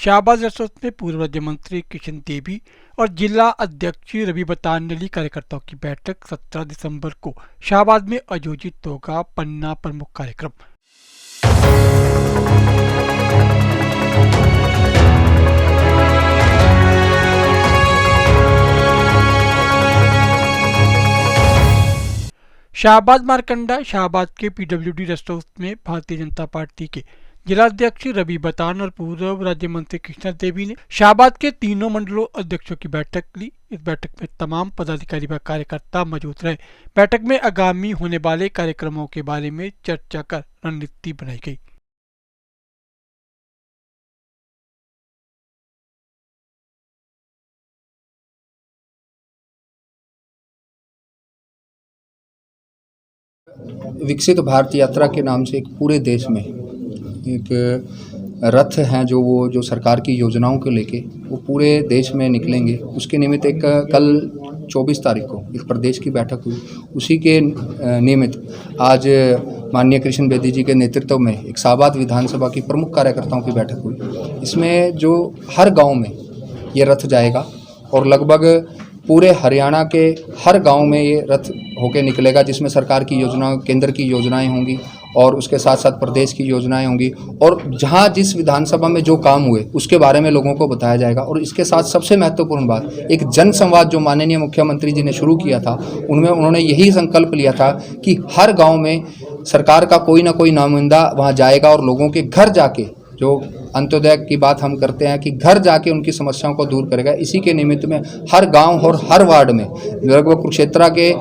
Shahabad restaurant में पूर्व राज्य मंत्री किशन देवी और जिला अध्यक्ष रवि बतान ने ली कार्यकर्ताओं की बैठक। 17 दिसंबर को शाहबाद में आयोजित होगा पन्ना प्रमुख कार्यक्रम। शाहबाद मारकंडा शाहबाद के पीडब्ल्यूडी रेस्टोरेंट में भारतीय जनता पार्टी के जिलाध्यक्ष रवि बतान और पूर्व राज्य मंत्री कृष्णा देवी ने शाहबाद के तीनों मंडलों अध्यक्षों की बैठक ली। इस बैठक में तमाम पदाधिकारी व कार्यकर्ता मौजूद रहे। बैठक में आगामी होने वाले कार्यक्रमों के बारे में चर्चा कर रणनीति बनाई गई। विकसित भारत यात्रा के नाम से एक पूरे देश में एक रथ हैं जो सरकार की योजनाओं को लेके वो पूरे देश में निकलेंगे। उसके निमित्त एक कल 24 तारीख को एक प्रदेश की बैठक हुई। उसी के निमित्त आज माननीय कृष्ण बेदी जी के नेतृत्व में एक शाहबाद विधानसभा की प्रमुख कार्यकर्ताओं की बैठक हुई। इसमें जो हर गांव में ये रथ जाएगा और लगभग पूरे हरियाणा के हर गांव में ये रथ होके निकलेगा, जिसमें सरकार की योजना, केंद्र की योजनाएं होंगी और उसके साथ साथ प्रदेश की योजनाएं होंगी और जहां जिस विधानसभा में जो काम हुए उसके बारे में लोगों को बताया जाएगा। और इसके साथ सबसे महत्वपूर्ण बात, एक जन संवाद जो माननीय मुख्यमंत्री जी ने शुरू किया था, उनमें उन्होंने यही संकल्प लिया था कि हर गाँव में सरकार का कोई ना कोई नुमाइंदा वहाँ जाएगा और लोगों के घर जाके, जो अंत्योदय की बात हम करते हैं कि घर जाके उनकी समस्याओं को दूर करेगा। इसी के निमित्त में हर गांव और हर वार्ड में, लगभग कुरुक्षेत्र के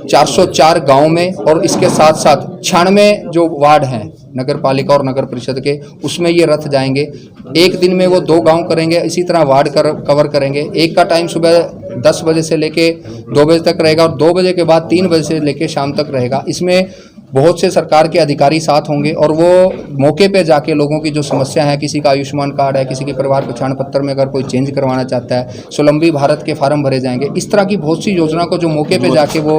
404 गांव में और इसके साथ साथ 96 जो वार्ड हैं नगर पालिका और नगर परिषद के, उसमें ये रथ जाएंगे। एक दिन में वो 2 गांव करेंगे, इसी तरह वार्ड कवर करेंगे। एक का टाइम सुबह 10 बजे से लेके 2 बजे तक रहेगा और 2 बजे के बाद 3 बजे से लेके शाम तक रहेगा। इसमें बहुत से सरकार के अधिकारी साथ होंगे और वो मौके पे जाके लोगों की जो समस्या है, किसी का आयुष्मान कार्ड है, किसी के परिवार पहचान पत्र में अगर कोई चेंज करवाना चाहता है, स्वलंबी भारत के फार्म भरे जाएंगे। इस तरह की बहुत सी योजना को जो मौके पे जाके वो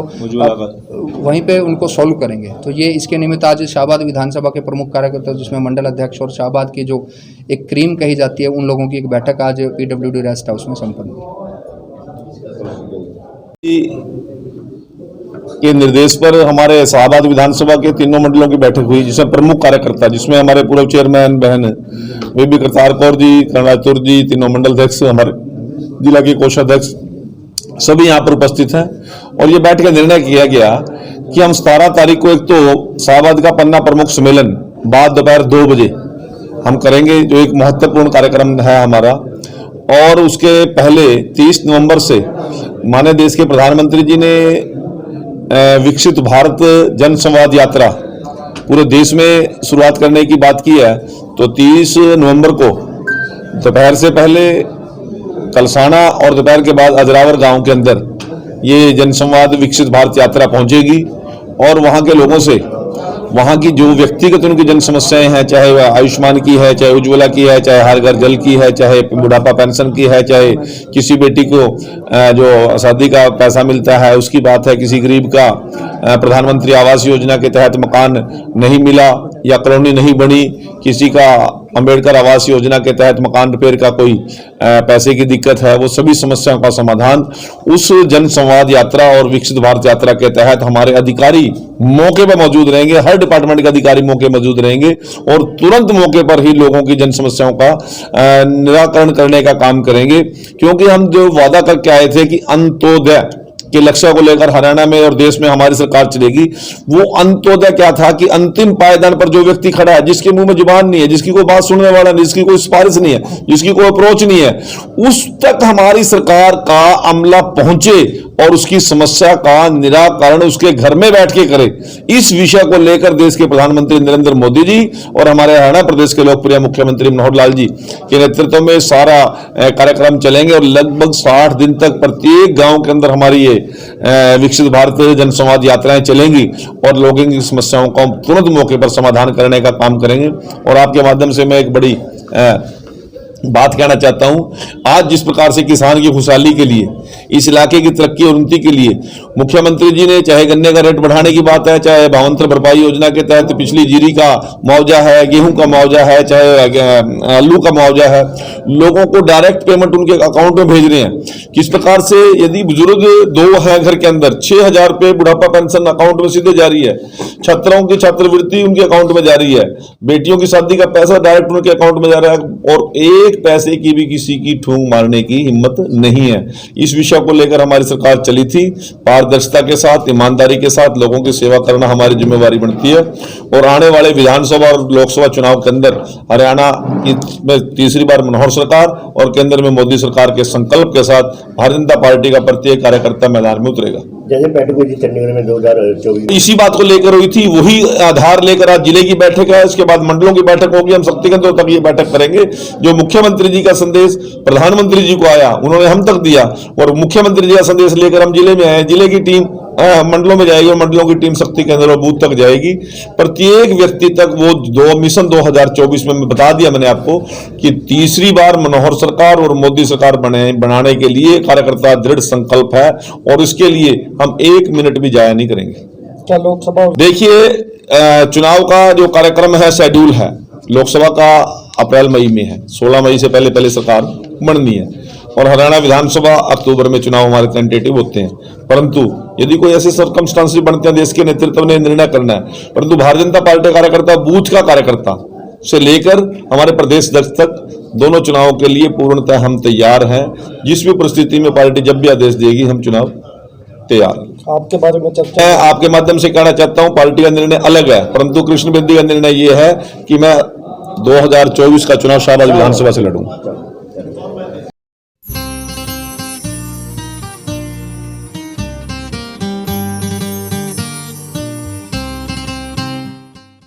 वहीं पे उनको सॉल्व करेंगे। तो ये इसके निमित्त आज शाहबाद विधानसभा के प्रमुख कार्यकर्ता, जिसमें मंडल अध्यक्ष और शाहबाद की जो एक क्रीम कही जाती है, उन लोगों की एक बैठक आज पीडब्ल्यूडी रेस्ट हाउस में संपन्न हुई। के निर्देश पर हमारे शाहबाद विधानसभा के तीनों मंडलों की बैठक हुई, जिसमें प्रमुख कार्यकर्ता, जिसमें हमारे पूर्व चेयरमैन बहन बीबी करतार कौर जी, कर्णाचुर जी, तीनों मंडल अध्यक्ष, हमारे जिला के कोषाध्यक्ष, सभी यहाँ पर उपस्थित हैं। और ये बैठ के निर्णय किया गया कि हम 17 तारीख को एक तो शाहबाद का पन्ना प्रमुख सम्मेलन बाद दोपहर 2 बजे हम करेंगे, जो एक महत्वपूर्ण कार्यक्रम है हमारा। और उसके पहले 30 नवंबर से माननीय देश के प्रधानमंत्री जी ने विकसित भारत जन संवाद यात्रा पूरे देश में शुरुआत करने की बात की है। तो 30 नवंबर को दोपहर से पहले कलसाना और दोपहर के बाद अजरावर गांव के अंदर ये जन संवाद विकसित भारत यात्रा पहुंचेगी और वहां के लोगों से वहां की जो व्यक्तिगत उनकी जन समस्याएं हैं, चाहे वह आयुष्मान की है, चाहे उज्ज्वला की है, चाहे हर घर जल की है, चाहे बुढ़ापा पेंशन की है, चाहे किसी बेटी को जो शादी का पैसा मिलता है उसकी बात है, किसी गरीब का प्रधानमंत्री आवास योजना के तहत मकान नहीं मिला या कॉलोनी नहीं बनी, किसी का अंबेडकर आवास योजना के तहत मकान रिपेयर का कोई पैसे की दिक्कत है, वो सभी समस्याओं का समाधान उस जन संवाद यात्रा और विकसित भारत यात्रा के तहत हमारे अधिकारी मौके पर मौजूद रहेंगे। हर डिपार्टमेंट के अधिकारी मौके मौजूद रहेंगे और तुरंत मौके पर ही लोगों की जन समस्याओं का निराकरण करने का काम करेंगे। क्योंकि हम जो वादा करके आए थे कि अंत्योदय के लक्ष्य को लेकर हरियाणा में और देश में हमारी सरकार चलेगी, वो अंत्योदय क्या था कि अंतिम पायदान पर जो व्यक्ति खड़ा है, जिसके मुंह में जुबान नहीं है, जिसकी कोई बात सुनने वाला नहीं, जिसकी कोई सिफारिश नहीं है, जिसकी कोई अप्रोच नहीं है, उस तक हमारी सरकार का अमला पहुंचे और उसकी समस्या का निराकरण उसके घर में बैठ के करे। इस विषय को लेकर देश के प्रधानमंत्री नरेंद्र मोदी जी और हमारे हरियाणा प्रदेश के लोकप्रिय मुख्यमंत्री मनोहर लाल जी के नेतृत्व में सारा कार्यक्रम चलेंगे और लगभग 60 दिन तक प्रत्येक गांव के अंदर हमारी ये विकसित भारत जन संवाद यात्राएं चलेंगी और लोगों की समस्याओं का तुरंत मौके पर समाधान करने का काम करेंगे। और आपके माध्यम से मैं एक बड़ी बात कहना चाहता हूं, आज जिस प्रकार से किसान की खुशहाली के लिए, इस इलाके की तरक्की और उन्नति के लिए मुख्यमंत्री जी ने, चाहे गन्ने का रेट बढ़ाने की बात है, चाहे भावांतर भरपाई योजना के तहत पिछली जीरी का मुआवजा है, गेहूं का मुआवजा है, चाहे आलू का मुआवजा है, लोगों को डायरेक्ट पेमेंट उनके अकाउंट में भेज रहे हैं। किस प्रकार से यदि बुजुर्ग दो हैं घर के अंदर, 6,000 रुपये बुढ़ापा पेंशन अकाउंट में सीधे जा रही है, छात्राओं की छात्रवृत्ति उनके अकाउंट में जा रही है, बेटियों की शादी का पैसा डायरेक्ट उनके अकाउंट में जा रहा है, और एक पैसे की भी किसी की ठूंग मारने की हिम्मत नहीं है। इस विषय को लेकर हमारी सरकार चली थी। पारदर्शिता के साथ, ईमानदारी के साथ लोगों की सेवा करना हमारी जिम्मेवारी बनती है, और आने वाले विधानसभा और लोकसभा चुनाव के अंदर हरियाणा में तीसरी बार मनोहर सरकार और केंद्र में मोदी सरकार के संकल्प के साथ भारतीय जनता पार्टी का प्रत्येक कार्यकर्ता मैदान में उतरेगा। जैसे बैठक हुई थी चंडीगढ़ में 2024, इसी बात को लेकर हुई थी, वही आधार लेकर आज जिले की बैठक है, इसके बाद मंडलों की बैठक होगी। हम शक्ति केंद्रों तक ये बैठक करेंगे। जो मुख्यमंत्री जी का संदेश प्रधानमंत्री जी को आया, उन्होंने हम तक दिया, और मुख्यमंत्री जी का संदेश लेकर हम जिले में आए। जिले की टीम मंडलों में जाएगी और मंडलों की टीम शक्ति केंद्र और बूथ तक जाएगी। प्रत्येक व्यक्ति तक वो दो मिशन 2024 में बता दिया मैंने आपको कि तीसरी बार मनोहर सरकार और मोदी सरकार बनाने के लिए कार्यकर्ता दृढ़ संकल्प है, और इसके लिए हम 1 मिनट भी जाया नहीं करेंगे। क्या लोकसभा देखिए, चुनाव का जो कार्यक्रम है, शेड्यूल है, लोकसभा का अप्रैल मई में है, 16 मई से पहले सरकार बननी है, और हरियाणा विधानसभा अक्टूबर में चुनाव हमारे टेंटेटिव होते हैं। परंतु यदि कोई ऐसे सर्कमस्टांसेस बनते हैं, देश के नेतृत्व ने निर्णय करना है, परंतु भारतीय जनता पार्टी कार्यकर्ता, बूथ का कार्यकर्ता से लेकर हमारे प्रदेश अध्यक्ष तक दोनों चुनावों के लिए पूर्णतः हम तैयार हैं। जिस भी परिस्थिति में पार्टी जब भी आदेश देगी, हम चुनाव तैयार। आपके बारे में चर्चा, मैं आपके माध्यम से कहना चाहता हूं, पार्टी का निर्णय अलग है, परंतु कृष्ण बेदी का निर्णय यह है कि मैं 2024 का चुनाव शाहबाद विधानसभा से लड़ूंगा।